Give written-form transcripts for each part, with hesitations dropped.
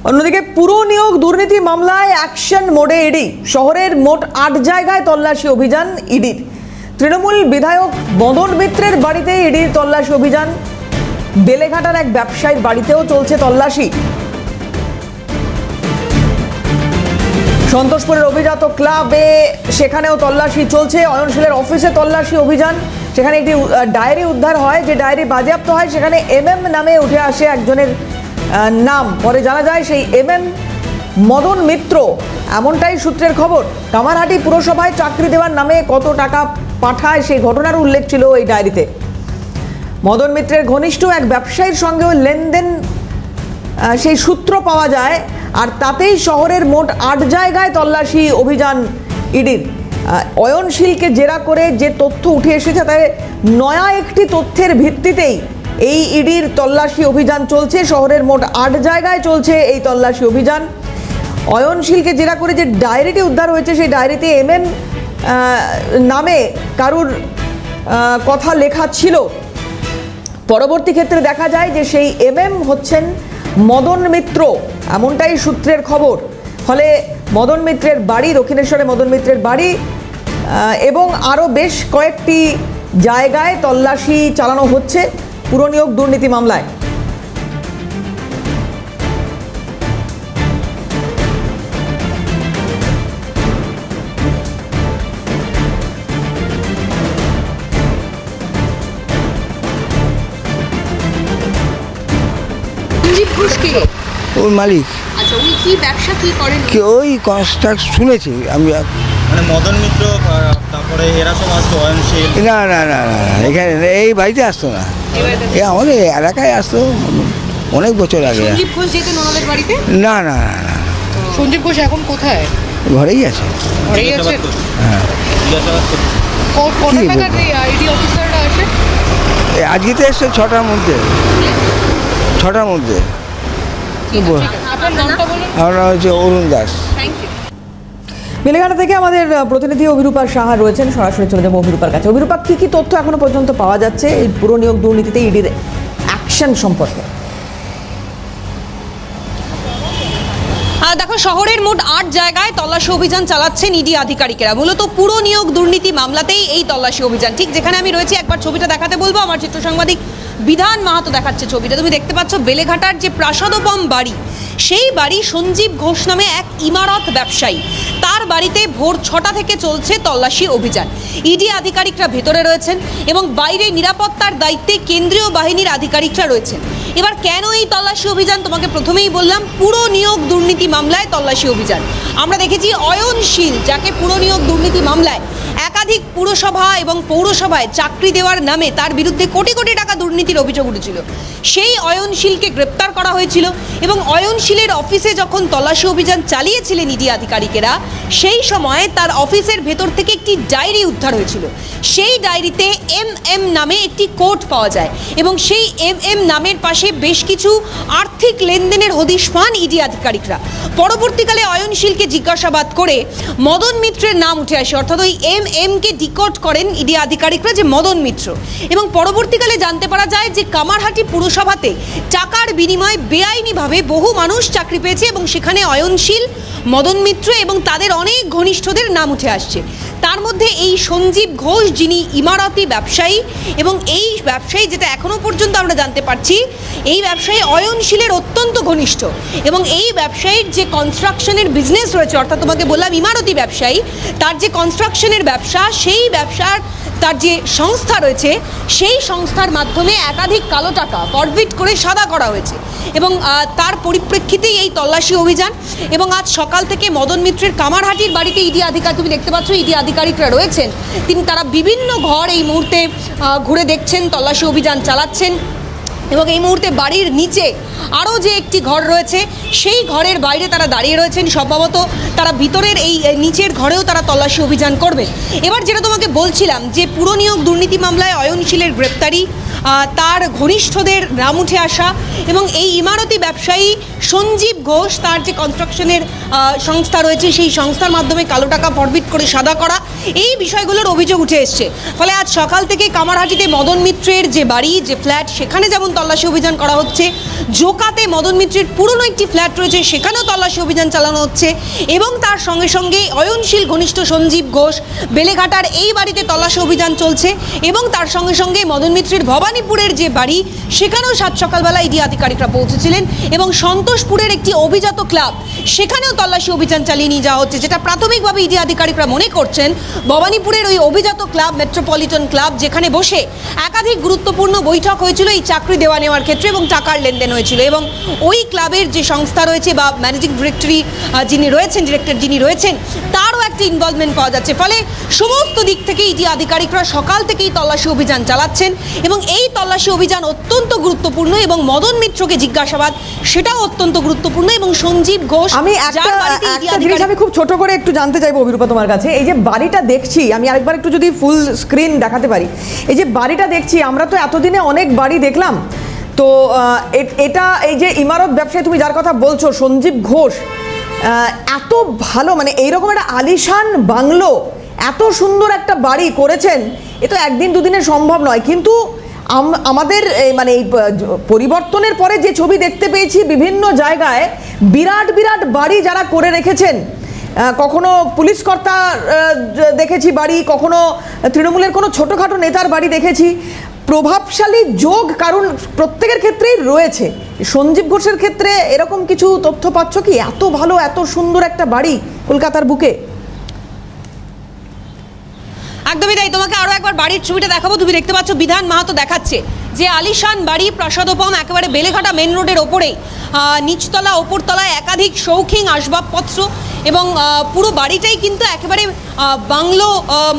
অন্যদিকে পুরো নিয়োগ দুর্নীতি মামলায় অ্যাকশন মোডে ইডি। শহরের মোট ৮ জায়গায় তল্লাশি অভিযান ইডির। তৃণমূল বিধায়ক মদন মিত্রের বাড়িতে ইডির তল্লাশি অভিযান। বেলেঘাটার এক ব্যবসায়ীর বাড়িতেও চলছে তল্লাশি। সন্তোষপুরের অভিজাত ক্লাবে সেখানেও তল্লাশি চলছে। অয়নশীলের অফিসে তল্লাশি অভিযান। সেখানে একটি ডায়েরি উদ্ধার হয়, যে ডায়েরি বাজেয়াপ্ত হয় সেখানে নামে উঠে আসে একজনের নাম। পরে জানা যায় সেই মদন মিত্র। এমনটাই সূত্রের খবর। কামারহাটি পুরসভায় চাকরি দেওয়ার নামে কত টাকা পাঠায় সেই ঘটনার উল্লেখ ছিল এই ডায়েরিতে। মদন মিত্রের ঘনিষ্ঠ এক ব্যবসায়ীর সঙ্গেও লেনদেন সেই সূত্র পাওয়া যায়। আর তাতেই শহরের মোট ৮ জায়গায় তল্লাশি অভিযান ইডির। অয়নশীলকে জেরা করে যে তথ্য উঠে এসেছে তাই নয়া একটি তথ্যের ভিত্তিতেই এই ইডির তল্লাশি অভিযান চলছে। শহরের মোট ৮ জায়গায় চলছে এই তল্লাশি অভিযান। অয়নশীলকে জেরা করে যে ডায়েরিটি উদ্ধার হয়েছে সেই ডায়েরিতে নামে কারুর কথা লেখা ছিল। পরবর্তী ক্ষেত্রে দেখা যায় যে সেই হচ্ছেন মদন মিত্র, এমনটাই সূত্রের খবর। ফলে মদন মিত্রের বাড়ি, দক্ষিণেশ্বরে মদন মিত্রের বাড়ি এবং আরও বেশ কয়েকটি জায়গায় তল্লাশি চালানো হচ্ছে পুর নিয়োগ দুর্নীতি মামলায়। ওর মালিক। আচ্ছা, উনি কি ব্যবসা কি করেন? কি ওই কনস্ট্রাক্ট শুনেছি আমি। মানে মদন মিত্র, তারপরে এরা সব আসতো, অয়নশীল। না না না না এখানে এই বাড়িতে আসতো না, এ আমাদের এলাকায় আসতো অনেক বছর আগে। সঞ্জীব ঘোষ যেতেন ওনাদের বাড়িতে? না না না না সঞ্জীব ঘোষ এখন কোথায়? ঘরেই আছে। ঘরেই আছে? হ্যাঁ। কত টাকার আইডি অফিসাররা আসে? আজকে তো এসছে 6টার মধ্যে। 6টার মধ্যে। আপনার নামটা বলুন। আমার নাম হচ্ছে অরুণ দাস। Thank you. বেলেঘাটা থেকে আমাদের প্রতিনিধি অভিরূপা সাহা রয়েছেন। সরাসরি চলে যাবো অভিরূপার কাছে। অভিরূপা, কি কি তথ্য এখনো পর্যন্ত পাওয়া যাচ্ছে এই পুরো নিয়োগ দুর্নীতিতে ইডির অ্যাকশন সম্পর্কে? দেখো, শহরের মোট ৮ জায়গায় তল্লাশি অভিযান চালাচ্ছেন ইডি আধিকারিকেরা। মূলত পুরো নিয়োগ দুর্নীতি মামলাতেই এই তল্লাশি অভিযান। ঠিক যেখানে আমি রয়েছি, একবার ছবিটা দেখাতে বলবো। আমার চিত্র সাংবাদিক বিধান মাহাতো দেখাচ্ছে ছবিটা। তুমি দেখতে পাচ্ছ বেলেঘাটার যে প্রাসাদোপম বাড়ি, সেই বাড়ি সঞ্জীব ঘোষ নামে এক ইমারত ব্যবসায়ী, তার বাড়িতে ভোর 6টা থেকে চলছে তল্লাশি অভিযান। ইডি আধিকারিকরা ভেতরে রয়েছেন এবং বাইরে নিরাপত্তার দায়িত্বে কেন্দ্রীয় বাহিনীর আধিকারিকরা রয়েছেন। এবার কেন এই তল্লাশি অভিযান? তোমাকে প্রথমেই বললাম, পুরো নিয়োগ দুর্নীতি মামলায় তল্লাশি অভিযান। আমরা দেখেছি অয়নশীল, যাকে পুরো নিয়োগ দুর্নীতি মামলায় একাধিক পুরসভা এবং পৌরসভায় চাকরি দেওয়ার নামে তার বিরুদ্ধে কোটি কোটি টাকা দুর্নীতির অভিযোগ উঠেছিল। সেই অয়নশীলকে গ্রেপ্তার করা হয়েছিল এবং অয়নশীলের অফিসে যখন তল্লাশি অভিযান চালিয়েছিলেন ইডি আধিকারিকেরা, সেই সময় তার অফিসের ভেতর থেকে একটি ডায়েরি উদ্ধার হয়েছিল। সেই ডায়েরিতে নামে একটি কোড পাওয়া যায় এবং সেই নামের পাশে বেশ কিছু আর্থিক লেনদেনের হদিশ পান ইডি আধিকারিকরা। পরবর্তীকালে অয়নশীলকে জিজ্ঞাসাবাদ করে মদন মিত্রের নাম উঠে আসে, অর্থাৎ ওই কে ডিকোড করেন ইডি আধিকারিকরা যে মদন মিত্র। এবং পরবর্তীকালে জানতে পারা যায় যে কামারহাটি পুরসভাতে টাকার বিনিময়ে বেআইনিভাবে বহু মানুষ চাকরি পেয়েছে এবং সেখানে অয়নশীল, মদন মিত্র এবং তাদের অনেক ঘনিষ্ঠদের নাম উঠে আসছে। তার মধ্যে এই সঞ্জীব ঘোষ, যিনি ইমারতি ব্যবসায়ী, এবং এই ব্যবসায়ী, যেটা এখনো পর্যন্ত আমরা জানতে পারছি, এই ব্যবসায়ী অয়নশীলের অত্যন্ত ঘনিষ্ঠ এবং এই ব্যবসায়ীর যে কনস্ট্রাকশনের বিজনেস রয়েছে, অর্থাৎ তোমাকে বললাম ইমারতি ব্যবসায়ী, তার যে কনস্ট্রাকশনের ব্যবসা, সেই ব্যবসার তার যে সংস্থা রয়েছে, সেই সংস্থার মাধ্যমে একাধিক কালো টাকা ফরফিট করে সাদা করা হয়েছে এবং তার পরিপ্রেক্ষিতেই এই তল্লাশি অভিযান। এবং আজ সকাল থেকে মদন মিত্রের কামারহাটির বাড়িতে ইডি আধিকারিক, তুমি দেখতে পাচ্ছ ইডি আধিকারিকরা রয়েছেন, তারা বিভিন্ন ঘর এই মুহূর্তে ঘুরে দেখছেন, তল্লাশি অভিযান চালাচ্ছেন। এবং এই মুহূর্তে বাড়ির নিচে আরও যে একটি ঘর রয়েছে, সেই ঘরের বাইরে তারা দাঁড়িয়ে রয়েছেন। সম্ভবত তারা ভিতরের এই নিচের ঘরেও তারা তল্লাশি অভিযান করবে। এবার যেটা তোমাকে বলছিলাম, যে পুরো নিয়োগ দুর্নীতি মামলায় অয়নশীলের গ্রেপ্তারি তার ঘনিষ্ঠদের নাম উঠে আসা এবং এই ইমারতি ব্যবসায়ী সঞ্জীব ঘোষ তার যে কনস্ট্রাকশনের সংস্থা রয়েছে সেই সংস্থার মাধ্যমে কালো টাকা ফরবিট করে সাদা করা এই বিষয়গুলোর অভিযোগ উঠে এসছে। ফলে আজ সকাল থেকে কামারহাটিতে মদন মিত্রের যে বাড়ি যে ফ্ল্যাট সেখানে যেমন তল্লাশি অভিযান করা হচ্ছে, জোকাতে মদন মিত্রের পুরনো একটি ফ্ল্যাট রয়েছে সেখানেও তল্লাশি অভিযান চালানো হচ্ছে এবং তার সঙ্গে সঙ্গে অয়নশীল ঘনিষ্ঠ সঞ্জীব ঘোষ বেলেঘাটার এই বাড়িতে তল্লাশি অভিযান চলছে এবং তার সঙ্গে সঙ্গে মদন মিত্রের ভবানীপুরের যে বাড়ি সেখানেও সাত সকালবেলা ইডি আধিকারিকরা পৌঁছেছিলেন এবং সন্তোষপুরের একটি অভিজাত ক্লাব সেখানেও তল্লাশি অভিযান চালিয়ে নিয়ে যাওয়া হচ্ছে, যেটা প্রাথমিকভাবে ইডি আধিকারিকরা মনে করছেন ভবানীপুরের ওই অভিজাত ক্লাব মেট্রোপলিটন ক্লাব যেখানে বসে একাধিক গুরুত্বপূর্ণ বৈঠক হয়েছিল এই চাকরি দেওয়া নেওয়ার ক্ষেত্রে এবং টাকার লেনদেন হয়েছিল এবং ওই ক্লাবের যে সংস্থা রয়েছে বা ম্যানেজিং ডিরেক্টর যিনি রয়েছেন তারও একটা ইনভলভমেন্ট পাওয়া যাচ্ছে। ফলে সমস্ত দিক থেকে ইডি আধিকারিকরা সকাল থেকেই তল্লাশি অভিযান চালাচ্ছেন এবং এই তল্লাশি অভিযান অত্যন্ত গুরুত্বপূর্ণ এবং মদন মিত্রকে জিজ্ঞাসাবাদ সেটাও অত্যন্ত গুরুত্বপূর্ণ এবং সঞ্জীব ঘোষ আমি একটা জিনিস আমি খুব ছোট করে একটু জানতে চাইবো অভিরূপা তোমার কাছে, এই যে বাড়িটা দেখছি আমি আরেকবার একটু যদি ফুল স্ক্রিন দেখাতে পারি, এই যে বাড়িটা দেখছি আমরা তো এতদিনে অনেক বাড়ি দেখলাম, তো এটা এই যে ইমারত ব্যবসায়ী তুমি যার কথা বলছো সঞ্জীব ঘোষ এত ভালো মানে এইরকম একটা আলিশান বাংলো এত সুন্দর একটা বাড়ি করেছেন, এ তো একদিন দুদিনে সম্ভব নয়। কিন্তু আমাদের মানে এই পরিবর্তনের পরে যে ছবি দেখতে পেয়েছি বিভিন্ন জায়গায় বিরাট বিরাট বাড়ি যারা করে রেখেছেন, কখনো পুলিশ কর্তা দেখেছি বাড়ি, কখনো তৃণমূলের কোনো ছোটোখাটো নেতার বাড়ি দেখেছি, প্রভাবশালী যোগ কারণ প্রত্যেকের ক্ষেত্রেই রয়েছে। সঞ্জীব ঘোষের ক্ষেত্রে এরকম কিছু তথ্য পাচ্ছ কি? এত ভালো এত সুন্দর একটা বাড়ি কলকাতার বুকে। একদমই তাই, তোমাকে আরও একবার বাড়ির ছবিটা দেখাবো। তুমি দেখতে পাচ্ছ বিধান মাহাতো দেখাচ্ছে যে আলিশান বাড়ি প্রাসাদোপম একেবারে বেলেঘাটা মেন রোডের ওপরেই, নিচতলা ওপরতলায় একাধিক শৌখিন আসবাবপত্র এবং পুরো বাড়িটাই কিন্তু একেবারে বাংলো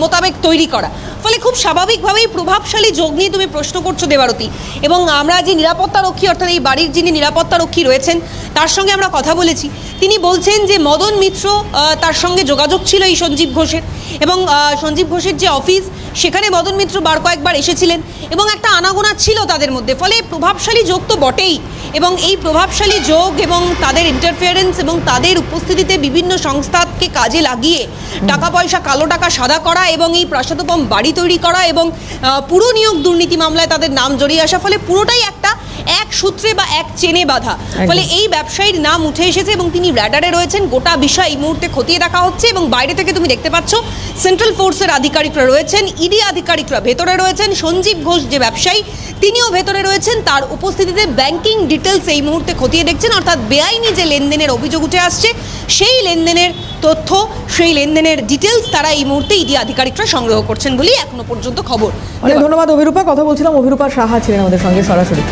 মোতাবেক তৈরি করা। ফলে খুব স্বাভাবিকভাবেই প্রভাবশালী যোগ নিয়ে তুমি প্রশ্ন করছো দেবারতী, এবং আমরা যে নিরাপত্তারক্ষী অর্থাৎ এই বাড়ির যিনি নিরাপত্তারক্ষী রয়েছেন তার সঙ্গে আমরা কথা বলেছি। তিনি বলছেন যে মদন মিত্র তার সঙ্গে যোগাযোগ ছিল এই সঞ্জীব ঘোষের এবং সঞ্জীব ঘোষের যে অফিস সেখানে মদন মিত্র বার কয়েকবার এসেছিলেন এবং একটা আনাগোনা ছিল তাদের মধ্যে। ফলে প্রভাবশালী যোগ তো বটেই এবং এই প্রভাবশালী যোগ এবং তাদের ইন্টারফিয়ারেন্স এবং তাদের উপস্থিতিতে বিভিন্ন সংস্থাকে কাজে লাগিয়ে টাকা পয়সা কালো টাকা সাদা করা এবং এই প্রাসাদোপম বাড়ি তৈরি করা এবং পুরো নিয়োগ দুর্নীতি মামলায় তাদের নাম জড়িয়ে আসা, ফলে পুরোটাই একটা এক সূত্রে বা এক চেনে বাঁধা। ফলে এই ব্যবসায়ীর নাম উঠে এসেছে এবং তিনি র্যাডারে রয়েছেন। গোটা বিষয় এই মুহূর্তে খতিয়ে দেখা হচ্ছে এবং বাইরে থেকে তুমি দেখতে পাচ্ছ সেন্ট্রাল ফোর্সের আধিকারিকরা রয়েছেন, ইডি আধিকারিকরা ভেতরে রয়েছেন, সঞ্জীব ঘোষ যে ব্যবসায়ী তিনিও ভেতরে রয়েছেন, তার উপস্থিতিতে ব্যাংকিং ডিটেলস এই মুহূর্তে খতিয়ে দেখছেন। অর্থাৎ বেআইনি যে লেনদেনের অভিযোগ উঠে আসছে সেই লেনদেনের তথ্য, সেই লেনদেনের ডিটেলস তারা এই মুহূর্তে ইডি আধিকারিকরা সংগ্রহ করছেন বলেই এখনো পর্যন্ত খবর। অনেক ধন্যবাদ অভিরূপা। কথা বলছিলাম অভিরূপা সাহা ছিলেন আমাদের সঙ্গে সরাসরি।